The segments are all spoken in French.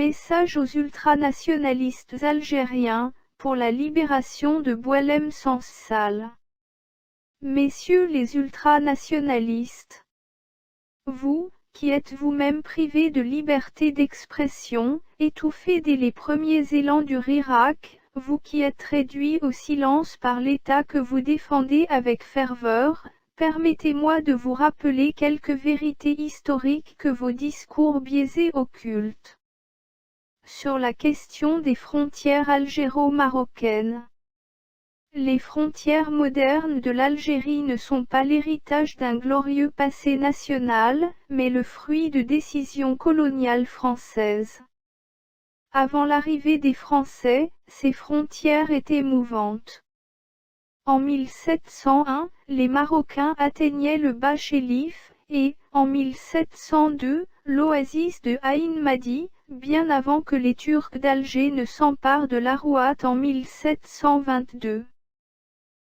Message aux ultranationalistes algériens, pour la libération de Boualem Sansal. Messieurs les ultranationalistes, vous, qui êtes vous-même privés de liberté d'expression, étouffés dès les premiers élans du Irak, vous qui êtes réduits au silence par l'État que vous défendez avec ferveur, permettez-moi de vous rappeler quelques vérités historiques que vos discours biaisés occultent. Sur la question des frontières algéro-marocaines. Les frontières modernes de l'Algérie ne sont pas l'héritage d'un glorieux passé national, mais le fruit de décisions coloniales françaises. Avant l'arrivée des Français, ces frontières étaient mouvantes. En 1701, les Marocains atteignaient le Bas Chélif, et, en 1702, l'oasis de Aïn Madi, bien avant que les Turcs d'Alger ne s'emparent de l'Arouat en 1722.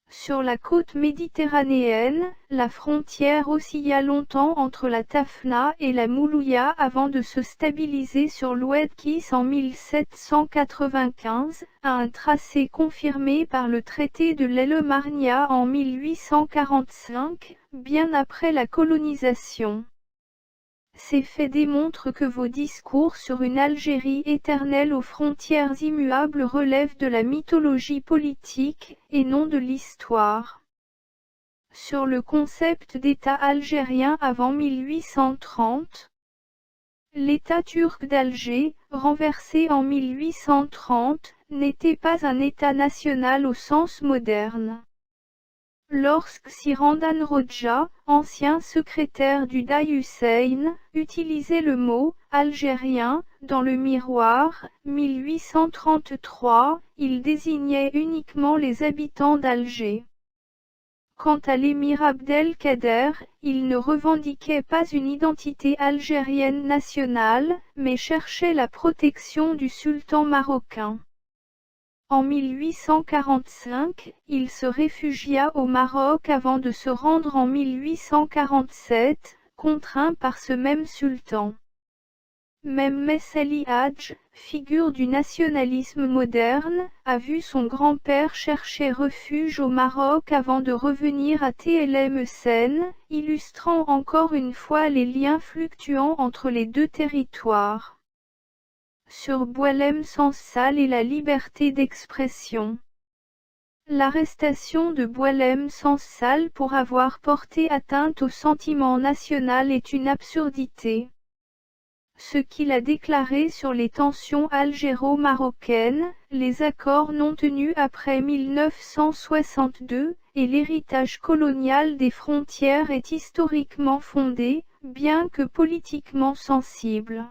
Sur la côte méditerranéenne, la frontière oscilla longtemps entre la Tafna et la Moulouya avant de se stabiliser sur l'Oued-Kis en 1795, à un tracé confirmé par le traité de l'El-Marnia en 1845, bien après la colonisation. Ces faits démontrent que vos discours sur une Algérie éternelle aux frontières immuables relèvent de la mythologie politique, et non de l'histoire. Sur le concept d'État algérien avant 1830, l'État turc d'Alger, renversé en 1830, n'était pas un État national au sens moderne. Lorsque Sirandan Rodja, ancien secrétaire du Day Hussein, utilisait le mot « algérien » dans le Miroir, 1833, il désignait uniquement les habitants d'Alger. Quant à l'émir Abdelkader, il ne revendiquait pas une identité algérienne nationale, mais cherchait la protection du sultan marocain. En 1845, il se réfugia au Maroc avant de se rendre en 1847, contraint par ce même sultan. Même Messali Hadj, figure du nationalisme moderne, a vu son grand-père chercher refuge au Maroc avant de revenir à Tlemcen, illustrant encore une fois les liens fluctuants entre les deux territoires. Sur Boualem Sansal et la liberté d'expression. L'arrestation de Boualem Sansal pour avoir porté atteinte au sentiment national est une absurdité. Ce qu'il a déclaré sur les tensions algéro-marocaines, les accords non tenus après 1962, et l'héritage colonial des frontières est historiquement fondé, bien que politiquement sensible.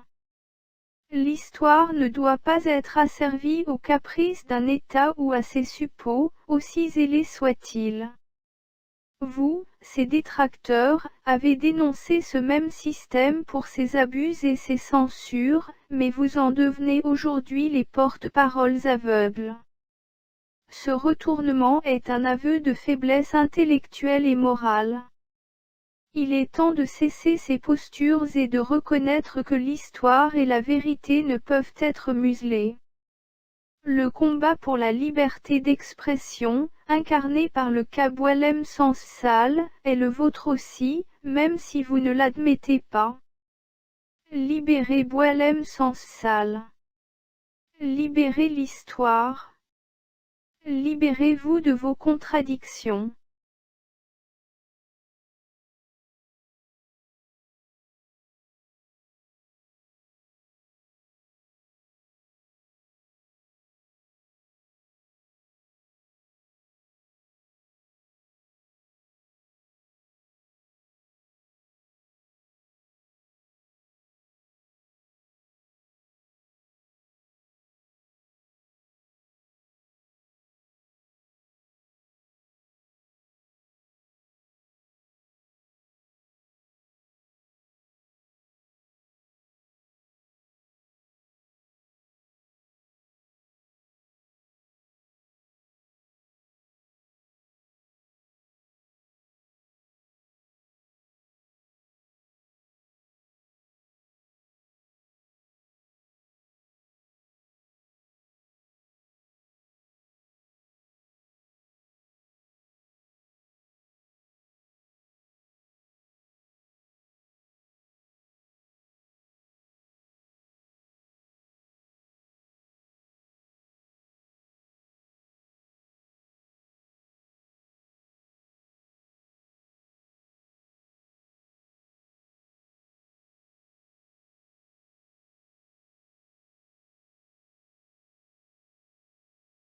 L'histoire ne doit pas être asservie aux caprices d'un État ou à ses suppôts, aussi zélés soient-ils. Vous, ses détracteurs, avez dénoncé ce même système pour ses abus et ses censures, mais vous en devenez aujourd'hui les porte-paroles aveugles. Ce retournement est un aveu de faiblesse intellectuelle et morale. Il est temps de cesser ces postures et de reconnaître que l'histoire et la vérité ne peuvent être muselées. Le combat pour la liberté d'expression, incarné par le cas Boualem Sansal, est le vôtre aussi, même si vous ne l'admettez pas. Libérez Boualem Sansal. Libérez l'histoire. Libérez-vous de vos contradictions.